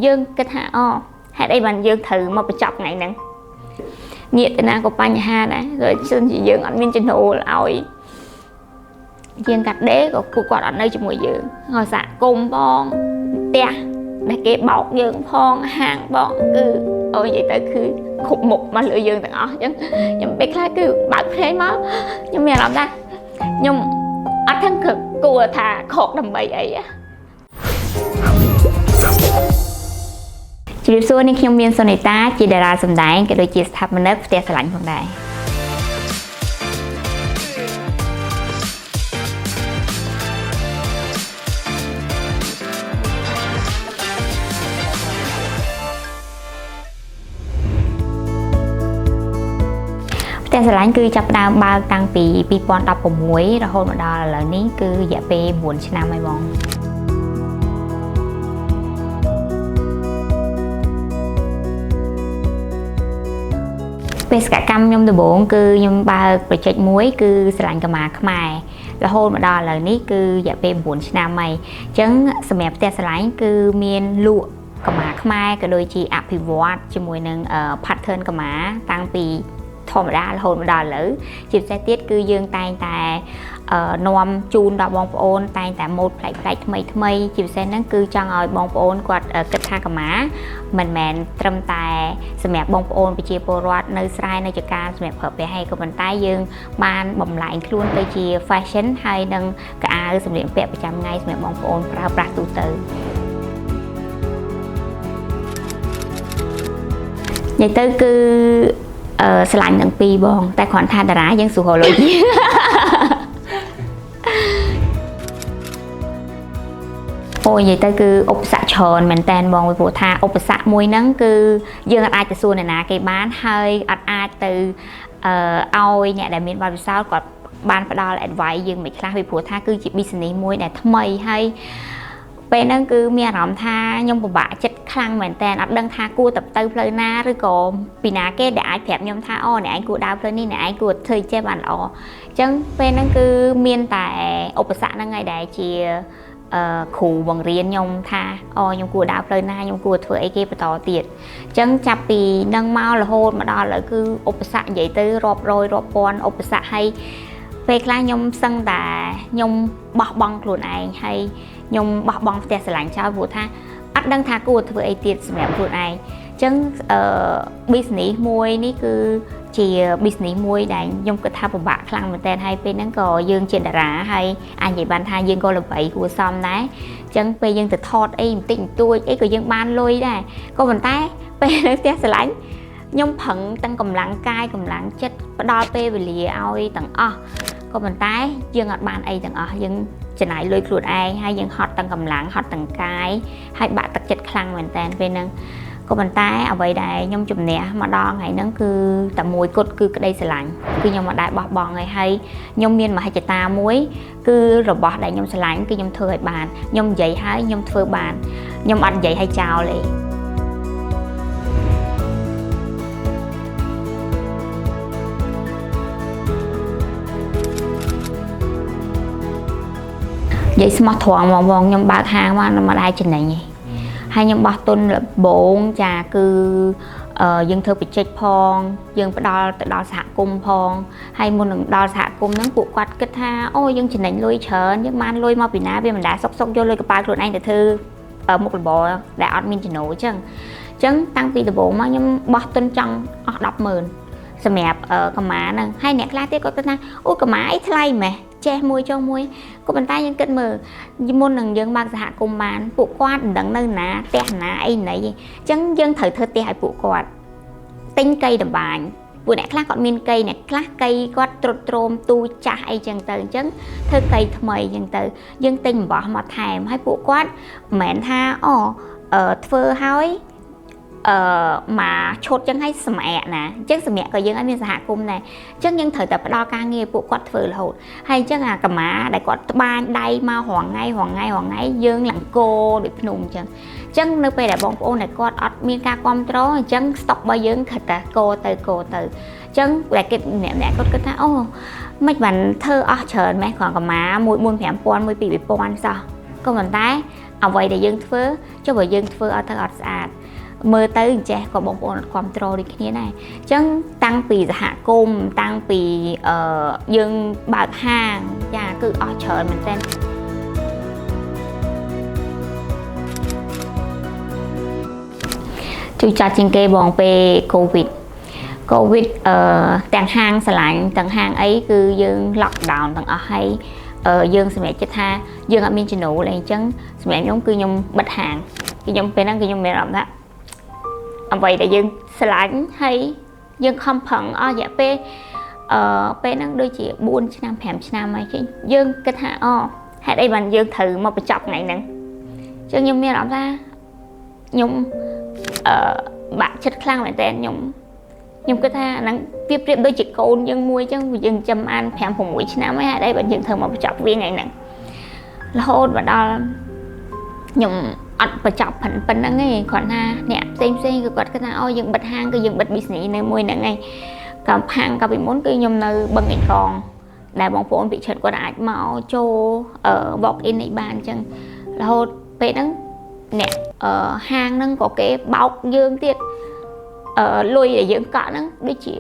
dương kết hạ hãy đây bàn dương thử một cái chọc này nè nhiệt tên nào của bánh ha đấy rồi xin chị dương ăn miên trên hồ ỏi dương cắt đế của cô quạt ở nơi cho mùi dương ngồi xạ cùng bon tè để cái bọc dương phong hàng bọn cứ ôi vậy tới cứ khục mục mà lựa dương tặng chứ nhưng biết là cứ bạc thế mà nhưng mẹ làm ra nhưng ở thân cực cô thà khổ đầm bầy ấy á chị biết xưa nên khi ông miên Sonita chị đã ra sầm đáy cái đôi chị thắp mình nếp tia sả lạnh không đâyแต่สลายคือจับดาวบางตั้งปีปอนดับผมมวยแล้วโฮมดอลแล้วนี่คืออย่าไปหมุนชนะไม่มองเป็นสกัดกรรมยมตัวบงคือยมบาประจักษ์มวยคือสลายกระมาขมายแล้วโฮมดอลแล้วนี่คืออย่าไปหมุนชนะไม่จังสมัยแต่สลายคือเมียนลุ่กระมาขมายก็โดยจีอภิวัตจมวยหนึ่งพัดเทินกระมาตั้งปีธรรมดาโฮมดอลหรือจิตใจติดคือยืงตายแต่นอมจูนดอกบองโอนตายแต่หมดไหลทำไมจิตใจนั้นคือจังเอาบองโอนกวาดกระทากระหมามันแมนตรมตายสมัยบองโอนไปเชียร์โปรวัตในสไลน์ในจักรสมัยเผยไปให้กับมันใต้ยืงบานบ่มไหลคล้วนไปเชียร์แฟชั่นให้ดังกระอาสมัยเปียประจำไงสมัยบองโอนปราตูเตอร์ใหญ่เตอร์คือสลายหนึ่งปีบองแต่ขอนทานดารายังสู่หัวเลยโอ้ยแต่คืออุปสรรคชนเหมือนแตนบองไปผัวทาอุปสรรคมวยนั้นคือยังอาจจะส่วนนะcáiบ้านให้อาจtừเอาเนี่ยได้มีวันเสาร์ก่อนบ้านพอดอลแอดไว้ยังไม่คลาดไปผัวทาคือจิตบิสเนสมวยแต่ทำไมให้เป็นนั่นคือมีอารมณ์ท่ายมบะจัดคลังเหมือนแต่อัดดังท่ากูตับเตยเพลินหน้าหรือก็ปีนาเกดได้แผลยมท่าอ้อเนี่ยไอ้กูดาวเพลินนี่เนี่ยไอ้กูเธอเจ็บบันอ๋อจังเป็นนั่นคือเมียนแต่อุปสรรคนั่งไงได้เชียขู่บังเรียนยมท่าอ้อยมกูดาวเพลินหน้ายมกูเธอไอ้เกปต่อเตียดจังจับปีนั่งเมาละโหดมาดอเลยคืออุปสรรคใหญ่ตื้อรอบโรยรอบปอนอุปสรรคให้ไปคลายยมสังแต่ยมบบังกลุ่นไอให้ยมบบังแต่สลายชาวผัวท่าอัดดังท่ากูเธอไอเตียดสมัยกลุ่นไอจังบิสเนสมวยนี่คือchỉ business môi đại nhung cái tháp bạc khăn mà tên hay bên nó có dương trên đà rá hay anh vậy ban thay dương coi là vậy của xóm đấy chân bây dương từ thọt ấy tình tôi ấy của dương ban lôi đây có bàn tay bên nó té sờ lánh nhung phận tăng cầm lặng cay cầm lặng chết đo pe về lìa ao tầng có bàn tay dương ở ban ấy tầng dương trên này lôi khluột ai hay dương hot tăng cầm lặng hot tầng cay hay bạn tật chết khăn mà tên bên nó có bàn tay ở vậy đây nhung chùm nè mà đo ngày nó cứ tầm mùi cốt cứ đây sẽ lạnh cứ nhung mà đại bỏ ngày hay nhung miên mà hay chạy ta muối cứ rồi bỏ đại nhung sẽ lạnh cứ nhung thưa hay bàn nhung dậy hay nhung thưa bàn nhung ăn dậy hay chào lại vậy smart thoáng mà vòng nhung bạc hàng mà đại trên này nhỉ hay nhung bạc tôn là bốn trà cứ dân thơ bị chết phong dân phải đo xạ cung phong hay một lần đo xạ cung nó cụ quạt kết tha ôi dân trình đánh lôi chờ nhưng man lôi mau bị ná vì mình đã sốc vô lôi cái bài của anh để thư ở một lần bò đã admin trình nổ chân tăng vì từ bộ mà nhưng bạc tôn trong đọc mờn sờ mẹp cầm má nè hay nẹt lá tiếp có tên ôi cầm má ấy thay mẹ che môi cho môi có bàn tay những cơn mờ như môn lần dân bạc hạ cùng bàn phụ quạt đằng nơi ná té ná ấy này chân dân thời thơ té hay phụ quạt tinh cây đầm bàn vừa nãy khác còn miên cây này khác cây quạt trôm tu cha hay chân từ chân thơ cây mày chân từ dân tinh bỏ mà thèm hay phụ quạt mẹn tha thơ hói mà chốt chân hay mẹ nè chắc mẹ có dân ở bên xã cung này chắc những thời tập đo ca nghe bộ quạt vừa là hột hay chắc là cầm má đại quạt ba đây mà hoàng ngay dương lặng cô để nùng chân chân nơi bây đại bóng ô này quạt ọt miên ca com tró chân stop bao dương thật à cô từ chân lại cái nẹm có cái tháo mấy bạn thơ chờ mấy khoảng cầm má mũi buôn phèm pon mũi bị pon sao có bàn tay អ្វីដែលយើងធ្វើចុះបើយើងធ្វើឲ្យទៅអត់ស្អាតមើលទៅចេះក៏បងប្អូនអត់គ្រប់ត្រូលដូចគ្នាដែរអញ្ចឹងតាំងពីសហគមន៍តាំងពីយើងបើកហាងចាគឺអស់ច្រើនមែនតើជួយចាត់ជាងគេបងពេលកូវីដទាំងហាងឆ្លាញ់ទាំងហាងអីគឺយើង lockdown ទាំងអស់ហើយយើងសម្រាប់ចិត្តថាយើងអត់មានចំណូលអីអញ្ចឹងសម្រាប់ខ្ញុំគឺខ្ញុំបិទហាងគឺខ្ញុំពេលហ្នឹងគឺខ្ញុំមានអារម្មណ៍ថាអ្វីដែលយើងឆ្លាញ់ហើយយើងខំប្រឹងអស់រយៈពេលពេលហ្នឹងដូចជា4ឆ្នាំ5ឆ្នាំហើយយើងគិតថាហេតុអីបានយើងត្រូវមកបញ្ចប់ថ្ងៃហ្នឹងអញ្ចឹងខ្ញុំមានអារម្មណ៍ថាខ្ញុំបាក់ចិត្តខ្លាំងមែនតើខ្ញុំគិតថាហ្នឹងវាប្រៀបដូចជាកូនយើងមួយអញ្ចឹងយើងចាំអាន5 6ឆ្នាំហើយហេតុអីបានយើងត្រូវមកបញ្ចប់វាថ្ងៃហ្នឹងរហូតមកដល់ខ្ញុំអត់បញ្ចប់ប៉ុណ្្នឹងទេគាត់ថាអ្នកផ្សេងគឺគាត់គិតថាយើងបិទហាងគឺយើងបិទ business នៅមួយហ្នឹងឯងកាលហាងកាលពីមុនគឺខ្ញុំនៅបឹងឯកងដែលបងប្អូនពីច្រើនគាត់អាចមកចូល walk in នេះបានអញ្ចឹងរហូតពេលហ្នឹងអ្នកហាងហ្នឹងក៏គេបោកយើងទៀតលុយដែលយើងកក់ហ្នឹងដូចជា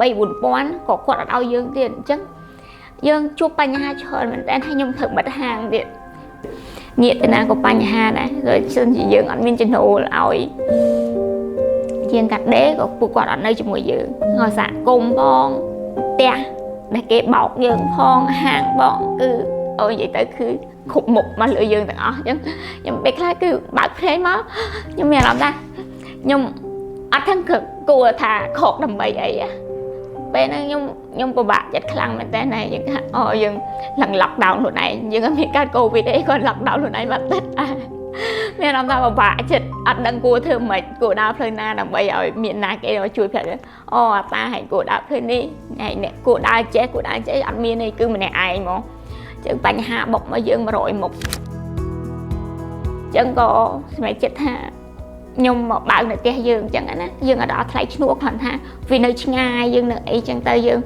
3-4,000 ក៏គាត់អត់ឲ្យយើងទៀតអញ្ចឹងយើងជួបបញ្ហាច្រើនមែនតើខ្ញុំត្រូវបិទហាងទៀតងាកទៅណាក៏បញ្ហាដែរrồiសិនជាយើងអត់មានចំណូលឲ្យជាងកាត់ដេរក៏ពួកគាត់អត់នៅជាមួយយើងហើយសហគមន៍ផងផ្ទះដែលគេបោកយើងផងហាងបងគឺនិយាយទៅគឺគ្រប់មុខមកលើយើងទាំងអស់អញ្ចឹងខ្ញុំពេលខ្លះគឺបើកភ្នែកមកខ្ញុំមានអារម្មណ៍ថាខ្ញុំអត់ទាំងគួរថាខកដើម្បីអីពេលហ្នឹងខ្ញុំពិបាកចិត្តខ្លាំងមែនតើណាយើងថាយើងឡើង lockdown ខ្លួនឯងយើងអត់មានកើត covid អីគាត់ lockdown ខ្លួនឯងបាត់ទឹកមានអារម្មណ៍ថាពិបាកចិត្តអត់ដឹងគួរធ្វើម៉េចគួរដើរផ្លូវណាដើម្បីឲ្យមានណាគេជួយប្រាប់អាប៉ាឲ្យគួរដើរផ្លូវនេះហើយអ្នកគួរដើរចេះអត់មានទេគឺម្នាក់ឯងហ្មងអញ្ចឹងបញ្ហាបុកមកយើង100មុខអញ្ចឹងក៏សម្រាប់ចិត្តថាខ្ញុំមកបើកនៅផ្ទះយើងអញ្ចឹងណាយើងអត់ដល់ថ្លៃឈ្នួលគាត់ថាវានៅឆ្ងាយយើងនៅអីចឹងទៅយើង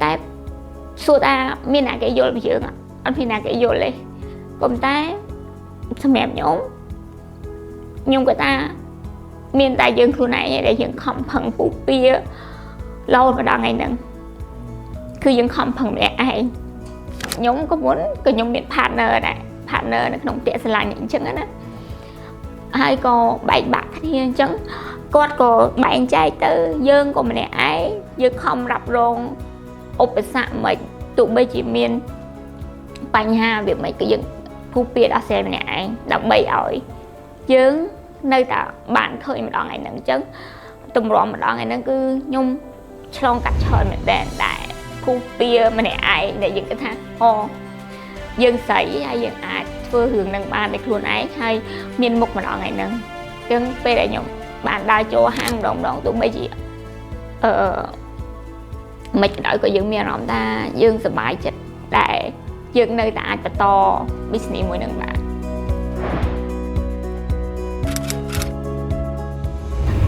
តែសួរថាមានអ្នកគេយល់ពីយើងអត់មានអ្នកគេយល់ទេប៉ុន្តែសម្រាប់ខ្ញុំគាត់ថាមានតែយើងខ្លួនឯងដែលយើងខំប្រឹងពុះពៀររហូតមកដល់ថ្ងៃហ្នឹងគឺយើងខំប្រឹងម្នាក់ឯងខ្ញុំក៏មុនក៏ខ្ញុំមាន partner ដែរ partner នៅក្នុងផ្ទះស្រឡាញ់អញ្ចឹងណាហើយក៏បែកបាក់គ្នាអញ្ចឹងគាត់ក៏បែងចែកទៅយើងក៏ម្នាក់ឯងយើងខំរ៉ាប់រងឧបសគ្គមិនទោះបីជាមានបញ្ហាវាមិនក៏យើងពុះពៀដោះស្រាយម្នាក់ឯងដើម្បីឲ្យយើងនៅតែបានឃើញម្ដងថ្ងៃហ្នឹងអញ្ចឹងទម្រាំម្ដងថ្ងៃហ្នឹងគឺខ្ញុំឆ្លងកាត់ច្រើនមែនតើដែលពុះពៀម្នាក់ឯងដែលយើងគិតថាយើងស្រីហើយយើងអាចធ្វើរឿងនឹងបានដោយខ្លួនឯងហើយមានមុខម្ដងថ្ងៃហ្នឹងអញ្ចឹងពេលដែលខ្ញុំបានដើរចូលហាងម្ដងទោះបីជាមិនក៏ដោយក៏យើងមានអារម្មណ៍ថាយើងសប្បាយចិត្តដែលយើងនៅតែអាចបន្ត business មួយនឹងបាន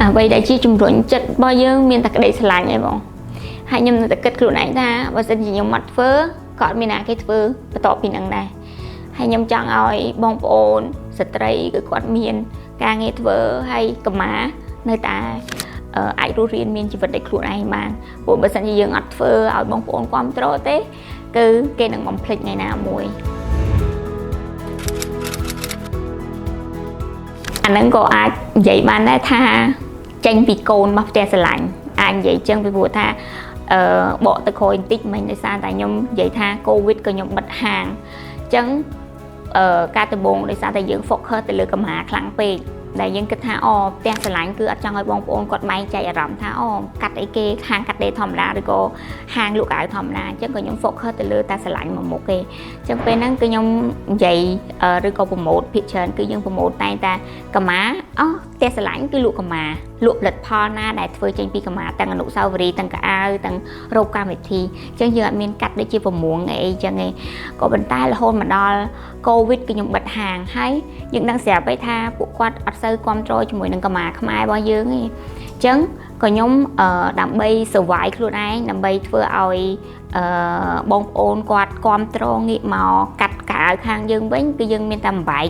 អ្វីដែលជាជំរុញចិត្តរបស់យើងមានតែក្តីស្រឡាញ់ឯងបងហើយខ្ញុំនៅតែគិតខ្លួនឯងថាបើសិនជាខ្ញុំអត់ធ្វើក៏អត់មានណាគេធ្វើបន្តពីនឹងដែរហើយខ្ញុំចង់ឲ្យបងប្អូនស្ត្រីគឺគាត់មានការងារធ្វើហើយកម៉ានៅតែអាចរស់រានមានជីវិតដោយខ្លួនឯងបានព្រោះបើសិនជាយើងអត់ធ្វើឲ្យបងប្អូនគ្រប់គ្រងទេគឺគេនឹងបំភ្លេចថ្ងៃណាមួយអាហ្នឹងក៏អាចនិយាយបានដែរថាចេញពីកូនរបស់ផ្ទះស្រឡាញ់អាចនិយាយចឹងពីព្រោះថាបកទៅក្រោយបន្តិចមិញដោយសារតែខ្ញុំនិយាយថាកូវីដក៏ខ្ញុំបិទហាងអញ្ចឹងការដំបូងដោយសារតែយើង focus ទៅលើកម្មាខ្លាំងពេកដែលយើងគិតថាផ្ទះស្រឡាញ់គឺអត់ចង់ឲ្យបងប្អូនគាត់បែងចែកអារម្មណ៍ថាកាត់អីគេហាងកាត់ដេរធម្មតាឬក៏ហាងលក់កៅធម្មតាអញ្ចឹងក៏ខ្ញុំ focus ទៅលើតែស្រឡាញ់មួយមុខទេអញ្ចឹងពេលហ្នឹងគឺខ្ញុំនិយាយឬក៏ promote ភាគច្រើនគឺយើង promote តែងតែកម្មាផ្ទះស្រឡាញ់គឺលក់កម្មាលក់ផលិតផលណាដែលធ្វើចេញពីកម្មាទាំងអនុស្សាវរីយ៍ទាំងកៅអៅទាំងរោគកម្មវិធីអញ្ចឹងយើងអត់មានកាត់ដូចជាប្រមួងអីអញ្ចឹងទេក៏ប៉ុន្តែរហូតមកដល់ COVID គឺខ្ញុំបិទហាងហើយយើងដឹងស្រាប់ហើយថាពួកគាត់អត់សូវគ្រប់គ្រងជាមួយនឹងកម្មាខ្មែររបស់យើងទេអញ្ចឹងក៏ខ្ញុំដើម្បី survive ខ្លួនឯងដើម្បីធ្វើឲ្យបងប្អូនគាត់គ្រប់គ្រងងាកមកកាត់កៅខាងយើងវិញគឺយើងមានតែបំបែក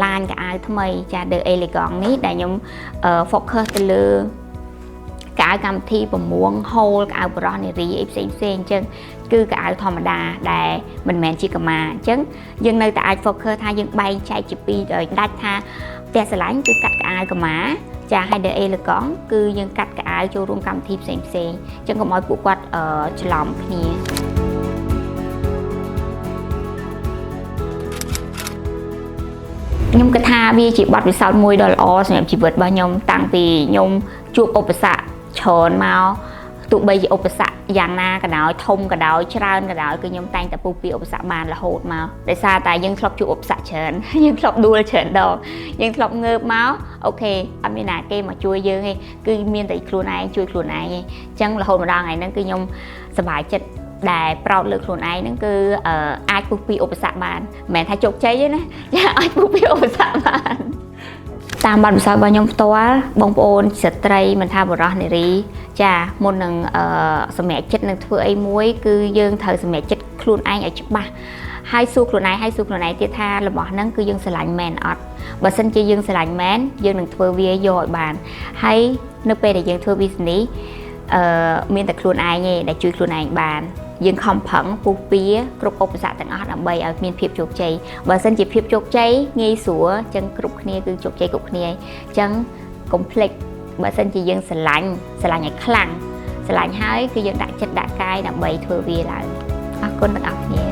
ឡានកៅអៅថ្មីចា The Elegant នេះដែលខ្ញុំ focus ទៅលើកៅអៅកម្មវិធីប្រមួងហូលកៅអៅបរោះនារីអីផ្សេងអញ្ចឹងគឺកៅអៅធម្មតាដែលមិនមែនជាកម្មាអញ្ចឹងយើងនៅតែអាច focus ថាយើងបែងចែកជាពីរដោយដាច់ថាផ្ទះស្រឡាញ់គឺកាត់កៅអៅកម្មាចាហើយ The Elegant គឺយើងកាត់កៅអៅចូលរួមកម្មវិធីផ្សេងអញ្ចឹងកុំឲ្យពួកគាត់ច្រឡំគ្នាខ្ញុំគិតថាវាជាបទពិសោធន៍មួយដ៏ល្អសម្រាប់ជីវិតរបស់ខ្ញុំតាំងពីខ្ញុំជួបឧបសគ្គច្រើនមកទោះបីជាឧបសគ្គយ៉ាងណាក៏ដោយធំក៏ដោយច្រើនក៏ដោយគឺខ្ញុំតែងតែពុះពីឧបសគ្គបានរហូតមកដោយសារតែយើងធ្លាប់ជួបឧបសគ្គច្រើនយើងធ្លាប់ដួលច្រើនដងយើងធ្លាប់ងើបមកអូខេអត់មានណាគេមកជួយយើងទេគឺមានតែខ្លួនឯងជួយខ្លួនឯងទេអញ្ចឹងរហូតមកដល់ថ្ងៃហ្នឹងគឺខ្ញុំសប្បាយចិត្តដែលប្រោតលើខ្លួនឯងហ្នឹងគឺអាចពុះពីឧបសគ្គបានមិនមែនថាជោគជ័យទេណាអាចពុះពីឧបសគ្គបានតាមបទពិសោធន៍របស់ខ្ញុំផ្ទាល់បងប្អូនស្ត្រីមិនថាបុរសនារីចាមុននឹងសម្រេចចិត្តនឹងធ្វើអីមួយគឺយើងត្រូវសម្រេចចិត្តខ្លួនឯងឲ្យច្បាស់ហើយសួរខ្លួនឯងទៀតថារបស់ហ្នឹងគឺយើងស្រឡាញ់មែនអត់បើសិនជាយើងស្រឡាញ់មែនយើងនឹងធ្វើវាយកឲ្យបានហើយនៅពេលដែលយើងធ្វើ business មានតែខ្លួនឯងទេដែលជួយខ្លួនឯងបានយើងខំប្រឹងពុះពៀគ្រប់ឧបសគ្គទាំងអស់ដើម្បីឲ្យមានភាពជោគជ័យបើសិនជាភាពជោគជ័យងាយស្រួលអញ្ចឹងគ្រប់គ្នាគឺជោគជ័យគ្រប់គ្នាអញ្ចឹងកុំភ្លេចបើសិនជាយើងស្រឡាញ់ឲ្យខ្លាំងស្រឡាញ់ហើយគឺយើងដាក់ចិត្តដាក់កាយដើម្បីធ្វើវាឡើងអរគុណទាំងអស់គ្នា